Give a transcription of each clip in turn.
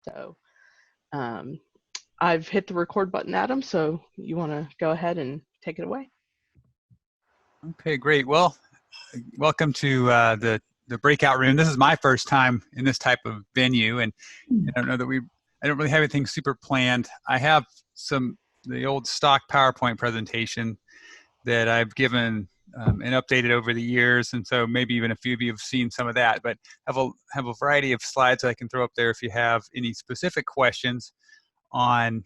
So um, I've hit the record button, Adam, so you want to go ahead and take it away? Okay, great. Well, welcome to the breakout room. This is my first time in this type of venue, and I don't know that I don't really have anything super planned. I have the old stock PowerPoint presentation that I've given and updated over the years, and so maybe even a few of you have seen some of that. But have a variety of slides that I can throw up there if you have any specific questions on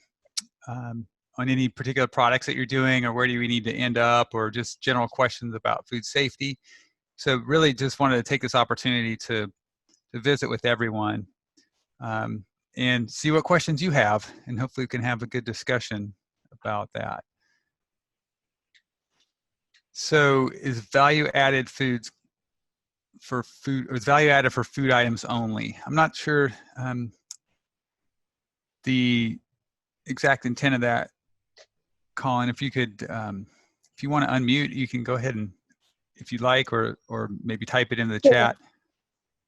um, on any particular products that you're doing, or where do we need to end up, or just general questions about food safety. So really just wanted to take this opportunity to visit with everyone and see what questions you have, and hopefully we can have a good discussion about that. So is value added foods for food, or is value added for food items only? I'm not sure the exact intent of that, Colin. If you could, if you want to unmute, you can go ahead and, if you'd like, or maybe type it into the chat.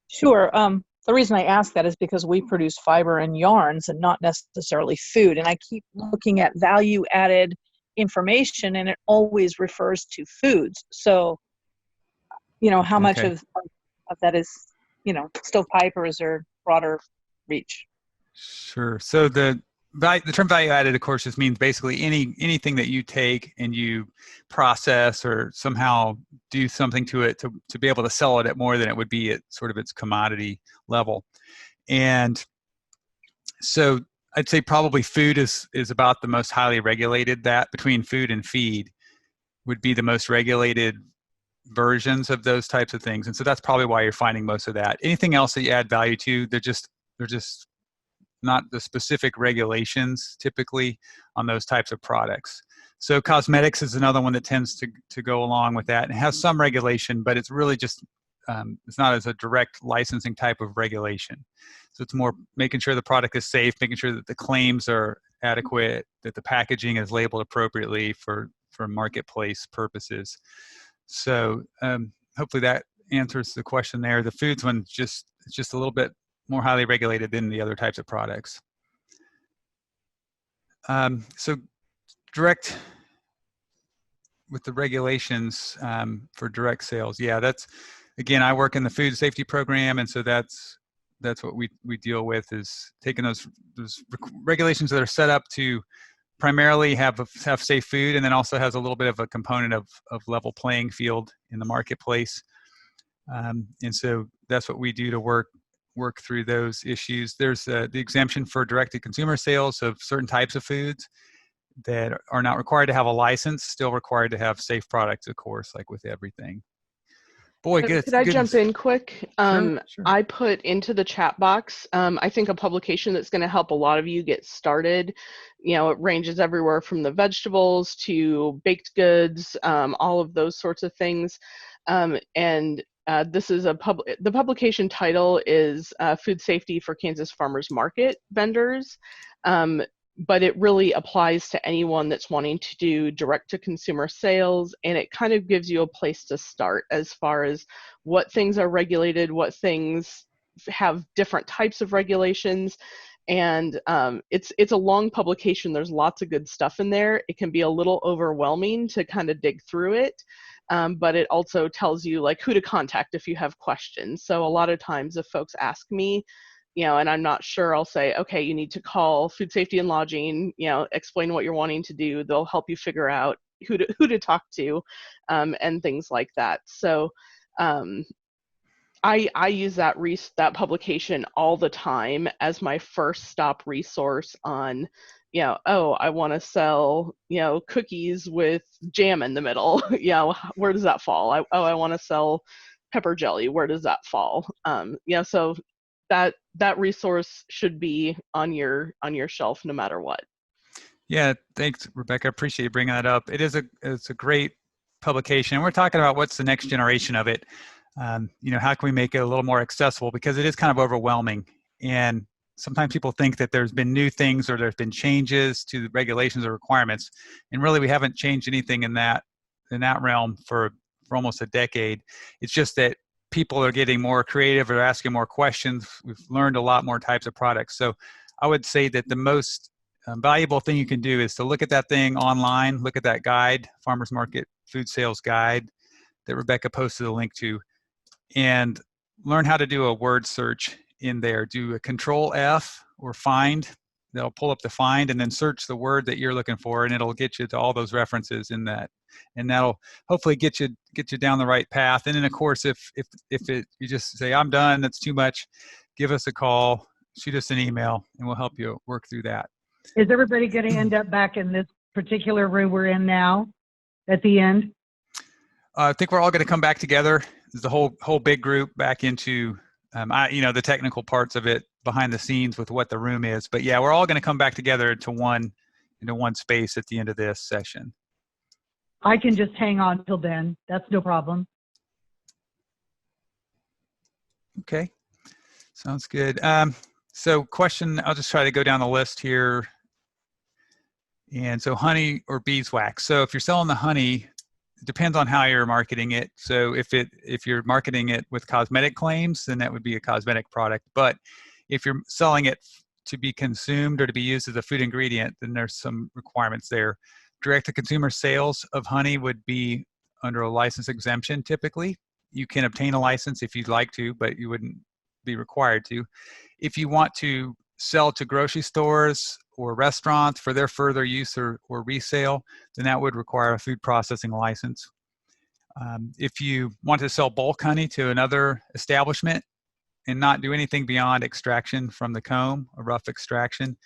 Sure. The reason I ask that is because we produce fiber and yarns and not necessarily food. And I keep looking at value added information and it always refers to foods. So, how much of that is, stovepipe, or is there broader reach? Sure. So the term value added, of course, just means basically anything that you take and you process or somehow do something to it to be able to sell it at more than it would be at sort of its commodity level. And so I'd say probably food is about the most highly regulated. That between food and feed would be the most regulated versions of those types of things. And so that's probably why you're finding most of that. Anything else that you add value to, they're just not the specific regulations typically on those types of products. So cosmetics is another one that tends to go along with that. It has some regulation, but it's really just, it's not as a direct licensing type of regulation. So it's more making sure the product is safe, making sure that the claims are adequate, that the packaging is labeled appropriately for marketplace purposes. So hopefully that answers the question there. The foods one, it's just a little bit more highly regulated than the other types of products. So direct, with the regulations for direct sales, yeah, that's, again, I work in the food safety program, and so that's what we deal with, is taking those regulations that are set up to primarily have safe food, and then also has a little bit of a component of level playing field in the marketplace. And so that's what we do to work through those issues. There's the exemption for direct-to-consumer sales of certain types of foods that are not required to have a license, still required to have safe products, of course, like with everything. Boy, good. Could I jump in quick? Sure. I put into the chat box, I think, a publication that's going to help a lot of you get started. It ranges everywhere from the vegetables to baked goods, all of those sorts of things. This is the publication title is Food Safety for Kansas Farmers Market Vendors. But it really applies to anyone that's wanting to do direct-to-consumer sales, and it kind of gives you a place to start as far as what things are regulated, what things have different types of regulations, and it's a long publication. There's lots of good stuff in there. It can be a little overwhelming to kind of dig through it, but it also tells you like who to contact if you have questions. So a lot of times if folks ask me, and I'm not sure, I'll say, okay, you need to call Food Safety and Lodging, explain what you're wanting to do. They'll help you figure out who to talk to, and things like that. So I use that publication all the time as my first stop resource on, oh, I want to sell, cookies with jam in the middle. Where does that fall? I want to sell pepper jelly. Where does that fall? So that resource should be on your shelf no matter what. Yeah, thanks, Rebecca. I appreciate you bringing that up. It's a great publication, and we're talking about what's the next generation of it. How can we make it a little more accessible, because it is kind of overwhelming, and sometimes people think that there's been new things or there's been changes to the regulations or requirements, and really we haven't changed anything in that realm for almost a decade. It's just that people are getting more creative or asking more questions. We've learned a lot more types of products. So I would say that the most valuable thing you can do is to look at that thing online, look at that guide, Farmers Market Food Sales Guide that Rebecca posted a link to, and learn how to do a word search in there. Do a Control F or find. They'll pull up the find and then search the word that you're looking for, and it'll get you to all those references in that, and that'll hopefully get you down the right path. And then of course, if you just say I'm done, that's too much, give us a call, shoot us an email, and we'll help you work through that. Is everybody going to end up back in this particular room we're in now at the end? I think we're all going to come back together, the whole big group, back into the technical parts of it behind the scenes with what the room is. But yeah, we're all going to come back together into one space at the end of this session. I can just hang on till then. That's no problem. Okay, sounds good. So question, I'll just try to go down the list here. And so honey or beeswax. So if you're selling the honey, it depends on how you're marketing it. So if you're marketing it with cosmetic claims, then that would be a cosmetic product. But if you're selling it to be consumed or to be used as a food ingredient, then there's some requirements there. Direct-to-consumer sales of honey would be under a license exemption typically. You can obtain a license if you'd like to, but you wouldn't be required to. If you want to sell to grocery stores or restaurants for their further use or resale, then that would require a food processing license. If you want to sell bulk honey to another establishment and not do anything beyond extraction from the comb, a rough extraction,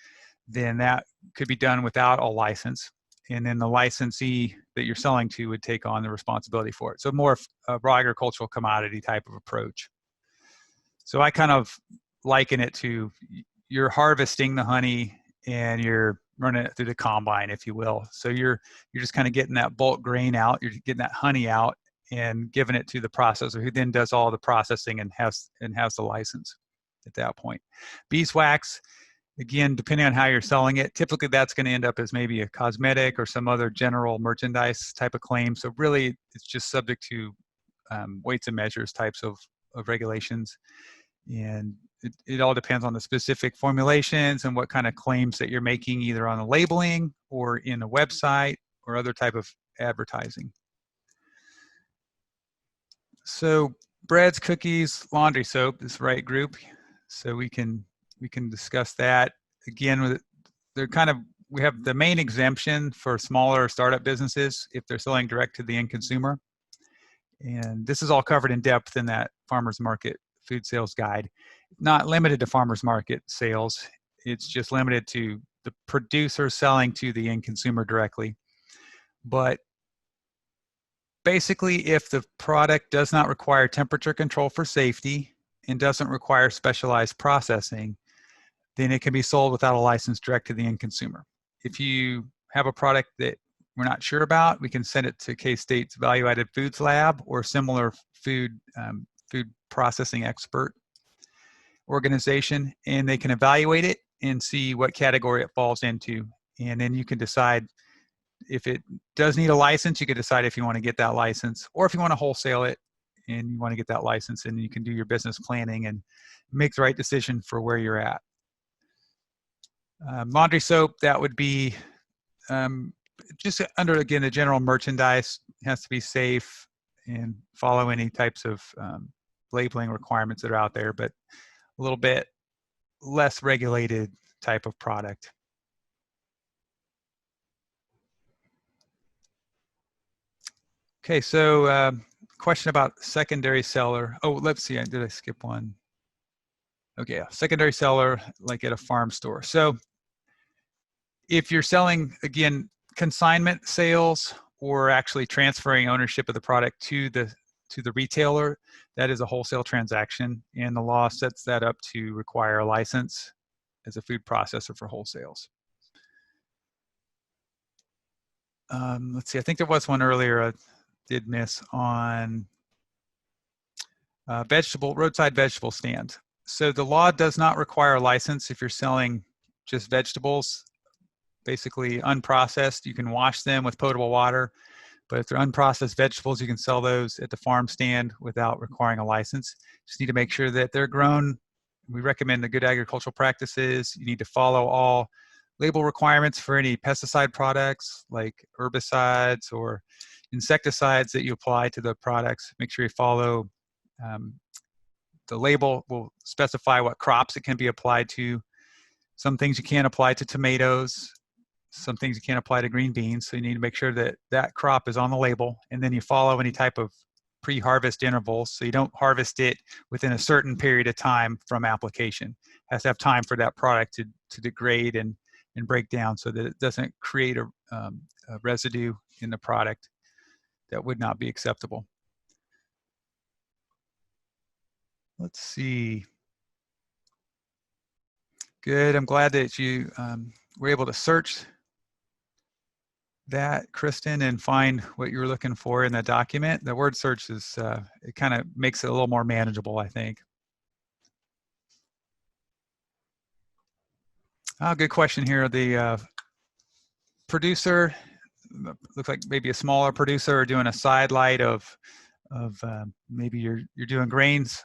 then that could be done without a license. And then the licensee that you're selling to would take on the responsibility for it. So more of a raw agricultural commodity type of approach. So I kind of liken it to you're harvesting the honey and you're running it through the combine, if you will. So you're just kind of getting that bulk grain out, you're getting that honey out and giving it to the processor, who then does all the processing and has the license at that point. Beeswax, again, depending on how you're selling it, typically that's going to end up as maybe a cosmetic or some other general merchandise type of claim. So really, it's just subject to weights and measures types of regulations. And it all depends on the specific formulations and what kind of claims that you're making, either on the labeling or in a website or other type of advertising. So breads, cookies, laundry soap is the right group. So we can discuss that. Again, we have the main exemption for smaller startup businesses if they're selling direct to the end consumer. And this is all covered in depth in that Farmers Market Food Sales Guide. Not limited to farmers market sales. It's just limited to the producer selling to the end consumer directly. But basically, if the product does not require temperature control for safety and doesn't require specialized processing, then it can be sold without a license direct to the end consumer. If you have a product that we're not sure about, we can send it to K-State's Value-Added Foods Lab or similar food processing expert organization, and they can evaluate it and see what category it falls into. And then you can decide if it does need a license. You can decide if you want to get that license, or if you want to wholesale it and you want to get that license, and you can do your business planning and make the right decision for where you're at. Laundry soap, that would be just under, again, the general merchandise. It has to be safe and follow any types of labeling requirements that are out there, but a little bit less regulated type of product. Okay, so question about secondary seller. Oh, let's see, did I skip one? Okay, yeah, secondary seller, like at a farm store. So if you're selling, again, consignment sales or actually transferring ownership of the product to the retailer, that is a wholesale transaction, and the law sets that up to require a license as a food processor for wholesales. Let's see, I think there was one earlier I did miss on roadside vegetable stand. So the law does not require a license if you're selling just vegetables, basically unprocessed. You can wash them with potable water, But if they're unprocessed vegetables, you can sell those at the farm stand without requiring a license. Just need to make sure that they're grown. We recommend the good agricultural practices. You need to follow all label requirements for any pesticide products like herbicides or insecticides that you apply to the products. Make sure you follow the label will specify what crops it can be applied to. Some things you can't apply to tomatoes. Some things you can't apply to green beans. So you need to make sure that that crop is on the label, and then you follow any type of pre-harvest intervals. So you don't harvest it within a certain period of time from application. It has to have time for that product to degrade and break down so that it doesn't create a residue in the product that would not be acceptable. Let's see. Good. I'm glad that you were able to search that, Kristen, and find what you were looking for in the document. The word search is, it kind of makes it a little more manageable, I think. Good question here. The producer, looks like maybe a smaller producer doing a side light of maybe you're doing grains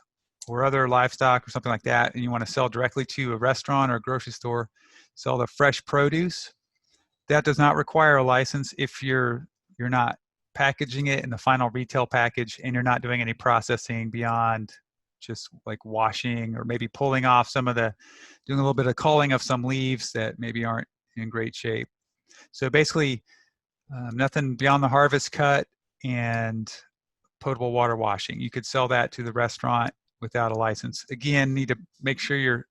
or other livestock or something like that, and you want to sell directly to a restaurant or a grocery store, sell the fresh produce. That does not require a license if you're not packaging it in the final retail package and you're not doing any processing beyond just like washing or maybe pulling off some of doing a little bit of culling of some leaves that maybe aren't in great shape. So basically nothing beyond the harvest cut and potable water washing. You could sell that to the restaurant without a license. Again, need to make sure your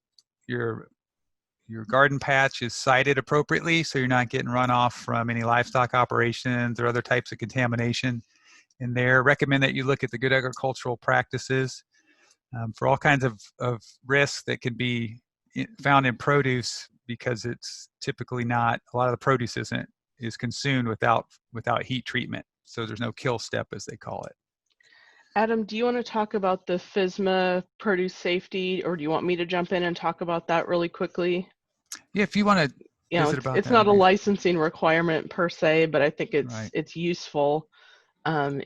garden patch is sited appropriately so you're not getting runoff from any livestock operations or other types of contamination in there. Recommend that you look at the good agricultural practices for all kinds of risks that can be found in produce, because it's typically not, a lot of the produce is consumed without heat treatment. So there's no kill step, as they call it. Adam, do you want to talk about the Fisma produce safety, or do you want me to jump in and talk about that really quickly? Yeah, if you want to visit about that. It's not a licensing requirement per se, but I think it's useful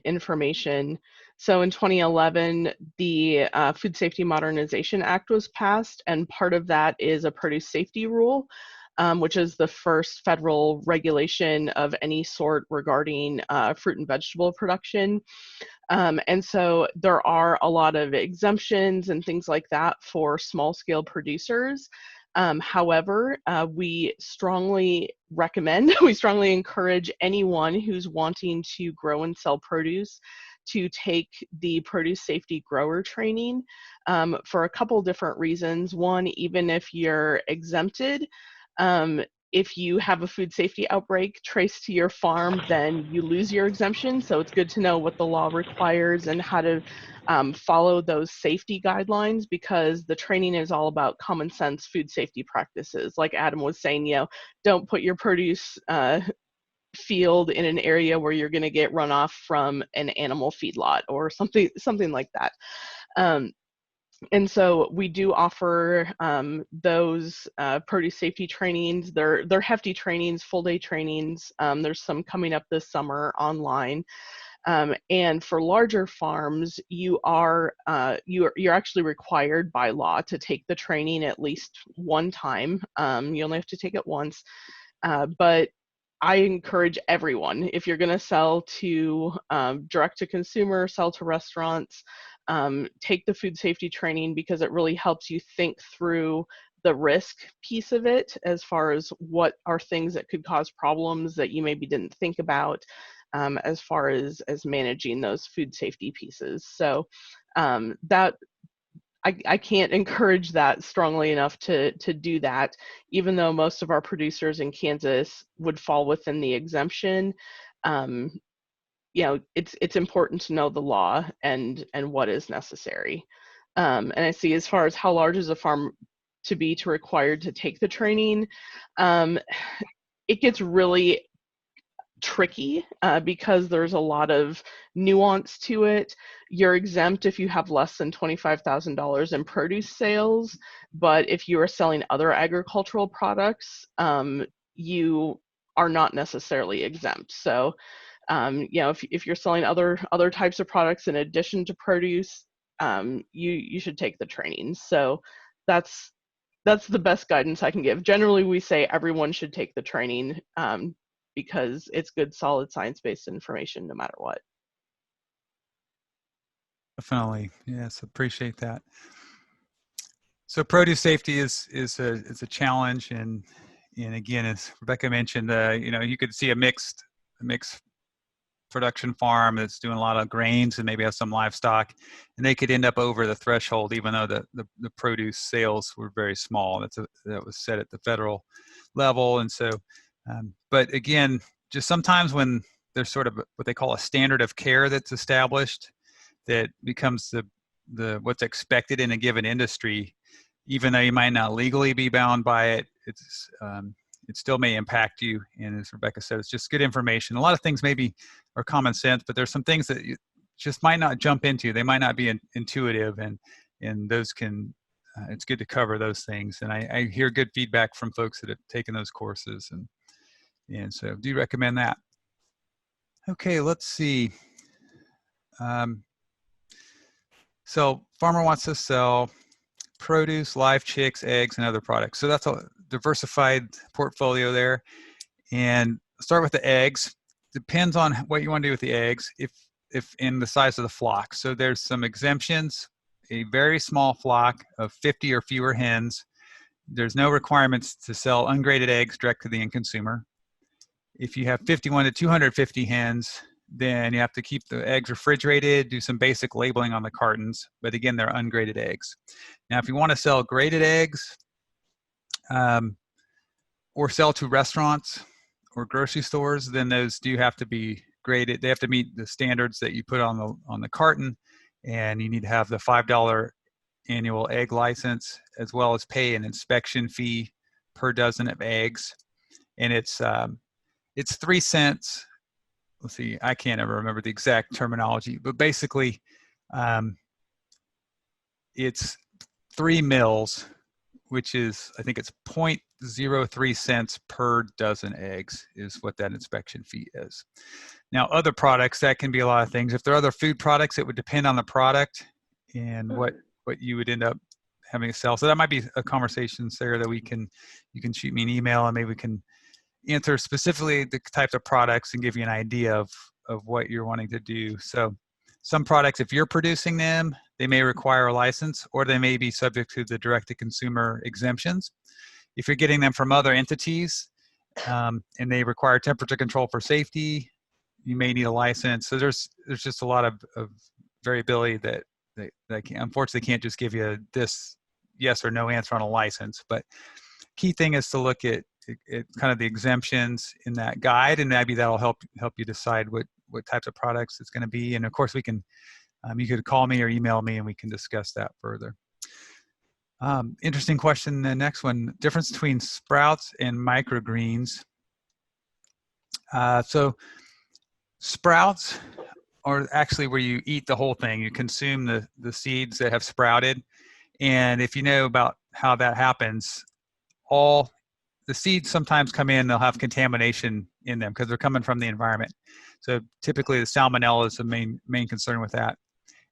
information. So in 2011, the Food Safety Modernization Act was passed, and part of that is a produce safety rule, which is the first federal regulation of any sort regarding fruit and vegetable production. And so there are a lot of exemptions and things like that for small scale producers. However, we strongly recommend, we strongly encourage anyone who's wanting to grow and sell produce to take the produce safety grower training for a couple different reasons. One, even if you're exempted, if you have a food safety outbreak traced to your farm, then you lose your exemption. So it's good to know what the law requires and how to follow those safety guidelines, because the training is all about common sense food safety practices. Like Adam was saying, don't put your produce field in an area where you're going to get runoff from an animal feedlot or something like that. And so we do offer those produce safety trainings. They're hefty trainings, full day trainings. There's some coming up this summer online. And for larger farms, you're actually required by law to take the training at least one time. You only have to take it once, but I encourage everyone, if you're going to sell to direct to consumer, sell to restaurants, take the food safety training, because it really helps you think through the risk piece of it, as far as what are things that could cause problems that you maybe didn't think about, as far as managing those food safety pieces. So that I can't encourage that strongly enough to do that, even though most of our producers in Kansas would fall within the exemption. It's important to know the law and what is necessary. And I see, as far as how large is a farm to be required to take the training, it gets really tricky because there's a lot of nuance to it. You're exempt if you have less than $25,000 in produce sales, but if you are selling other agricultural products, you are not necessarily exempt. So You know, if you're selling other types of products in addition to produce, you should take the training. So that's the best guidance I can give. Generally, we say everyone should take the training because it's good, solid, science-based information no matter what. Definitely, yes, appreciate that. So produce safety is a challenge, and again, as Rebecca mentioned, you know, you could see a mixed production farm that's doing a lot of grains and maybe has some livestock, and they could end up over the threshold even though the produce sales were very small. That was set at the federal level. And so but again, just sometimes when there's sort of what they call a standard of care that's established that becomes the what's expected in a given industry, even though you might not legally be bound by it, it still may impact you. And as Rebecca said, it's just good information. A lot of things maybe are common sense, but there's some things that you just might not jump into. They might not be intuitive, and those can, it's good to cover those things. And I hear good feedback from folks that have taken those courses, and so do recommend that. Okay, let's see. So farmer wants to sell produce, live chicks, eggs, and other products. So that's a diversified portfolio there. And start with the eggs. Depends on what you want to do with the eggs, if in the size of the flock. So there's some exemptions. A very small flock of 50 or fewer hens. There's no requirements to sell ungraded eggs direct to the end consumer. If you have 51 to 250 hens, then you have to keep the eggs refrigerated, do some basic labeling on the cartons, but again, they're ungraded eggs. Now, if you want to sell graded eggs, or sell to restaurants or grocery stores, then those do have to be graded. They have to meet the standards that you put on the carton, and you need to have the $5 annual egg license, as well as pay an inspection fee per dozen of eggs. And it's 3 cents. Let's see, I can't ever remember the exact terminology, but basically it's 3 mils, which is, I think it's 0.03 cents per dozen eggs is what that inspection fee is. Now, other products, that can be a lot of things. If there are other food products, it would depend on the product and what you would end up having to sell. So that might be a conversation, Sarah, that you can shoot me an email, and maybe we can answer specifically the types of products and give you an idea of what you're wanting to do. So some products, if you're producing them, they may require a license, or they may be subject to the direct-to-consumer exemptions. If you're getting them from other entities and they require temperature control for safety, you may need a license. So there's just a lot of variability that unfortunately can't just give you this yes or no answer on a license. But key thing is to look at kind of the exemptions in that guide, and maybe that'll help you decide what types of products it's going to be. And of course, we can you could call me or email me, and we can discuss that further. Interesting question. The next one: difference between sprouts and microgreens. So sprouts are actually where you eat the whole thing. You consume the seeds that have sprouted, and if you know about how that happens, all the seeds sometimes come in, they'll have contamination in them because they're coming from the environment. So typically the salmonella is the main concern with that.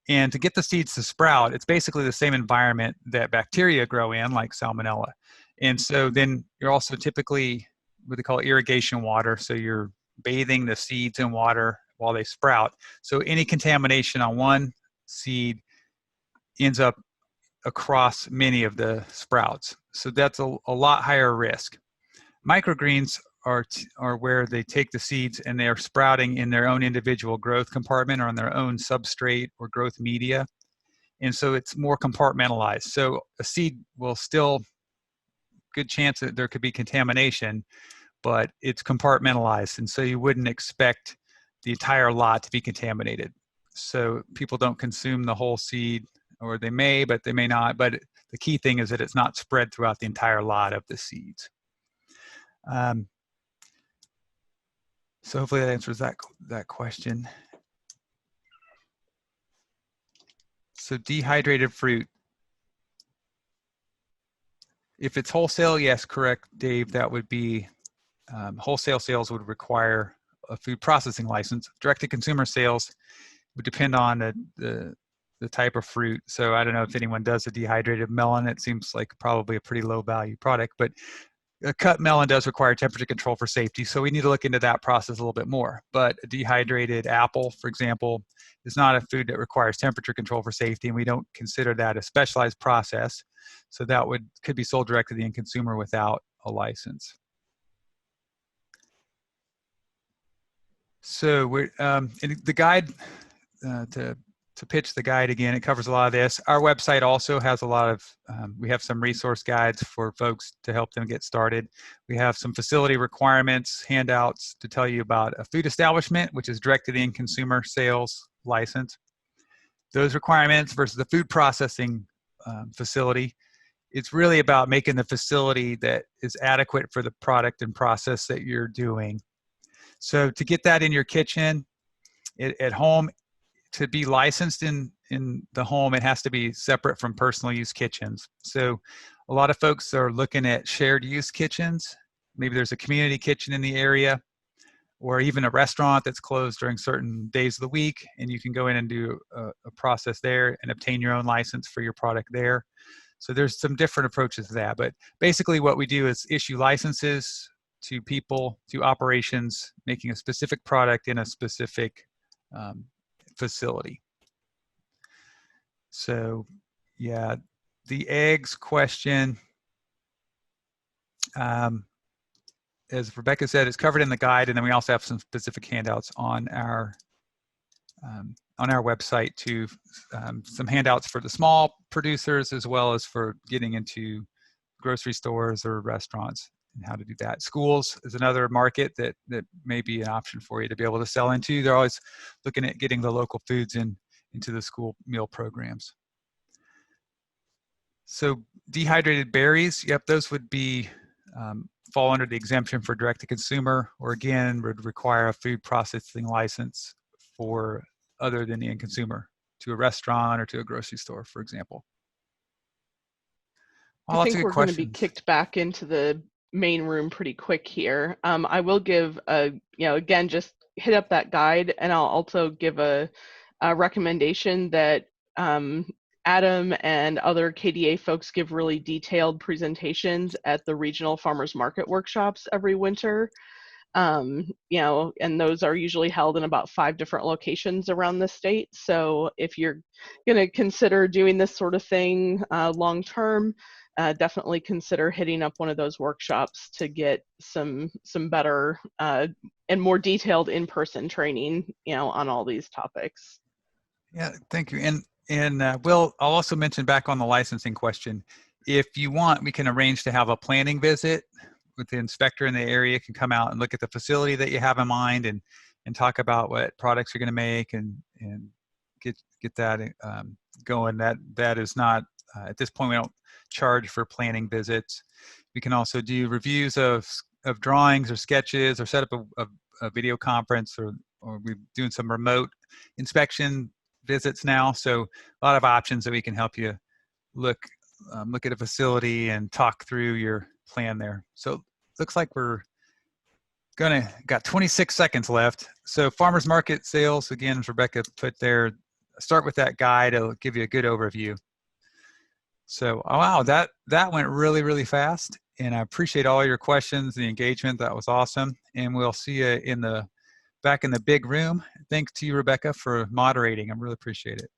And to get the seeds to sprout, it's basically the same environment that bacteria grow in, like salmonella. And so then you're also typically what they call irrigation water. So you're bathing the seeds in water while they sprout. So any contamination on one seed ends up across many of the sprouts. So that's a lot higher risk. Microgreens are where they take the seeds and they are sprouting in their own individual growth compartment or on their own substrate or growth media. And so it's more compartmentalized. So a seed will still, good chance that there could be contamination, but it's compartmentalized. And so you wouldn't expect the entire lot to be contaminated. So people don't consume the whole seed, or they may, but they may not. But the key thing is that it's not spread throughout the entire lot of the seeds. So hopefully that answers that question. So dehydrated fruit. If it's wholesale, yes, correct, Dave. That would be wholesale sales would require a food processing license. Direct-to-consumer sales would depend on the type of fruit. So I don't know if anyone does a dehydrated melon. It seems like probably a pretty low value product, but a cut melon does require temperature control for safety. So we need to look into that process a little bit more. But a dehydrated apple, for example, is not a food that requires temperature control for safety, and we don't consider that a specialized process. So that could be sold direct to the end consumer without a license. So we're in the guide to pitch the guide again. It covers a lot of this. Our website also has a lot of, we have some resource guides for folks to help them get started. We have some facility requirements, handouts to tell you about a food establishment, which is direct to the end consumer sales license. Those requirements versus the food processing facility. It's really about making the facility that is adequate for the product and process that you're doing. So to get that in your kitchen, at home, to be licensed in the home, it has to be separate from personal use kitchens. So a lot of folks are looking at shared use kitchens. Maybe there's a community kitchen in the area, or even a restaurant that's closed during certain days of the week, and you can go in and do a process there and obtain your own license for your product there. So there's some different approaches to that. But basically what we do is issue licenses to people, to operations, making a specific product in a specific facility. So yeah, the eggs question, as Rebecca said, it's covered in the guide, and then we also have some specific handouts on our website too. Some handouts for the small producers as well as for getting into grocery stores or restaurants and how to do that. Schools is another market that may be an option for you to be able to sell into. They're always looking at getting the local foods into the school meal programs. So dehydrated berries, yep, those would be fall under the exemption for direct to consumer, or again would require a food processing license for other than the end consumer, to a restaurant or to a grocery store, for example. I think we're going to be kicked back into the main room pretty quick here. I will give again, just hit up that guide, and I'll also give a recommendation that Adam and other KDA folks give really detailed presentations at the regional farmers market workshops every winter. And those are usually held in about 5 different locations around the state. So if you're going to consider doing this sort of thing long term, definitely consider hitting up one of those workshops to get some better and more detailed in-person training, on all these topics. Yeah, thank you. And Will, I'll also mention back on the licensing question, if you want, we can arrange to have a planning visit with the inspector in the area, can come out and look at the facility that you have in mind and talk about what products you're going to make and get that going. That is not, at this point, we don't charge for planning visits. We can also do reviews of drawings or sketches, or set up a video conference, or we're doing some remote inspection visits now. So a lot of options that we can help you look at a facility and talk through your plan there. So looks like we're got 26 seconds left. So farmers market sales, again, as Rebecca put there, start with that guide. It'll give you a good overview. So, oh, wow, that went really, really fast. And I appreciate all your questions, the engagement. That was awesome. And we'll see you back in the big room. Thanks to you, Rebecca, for moderating. I really appreciate it.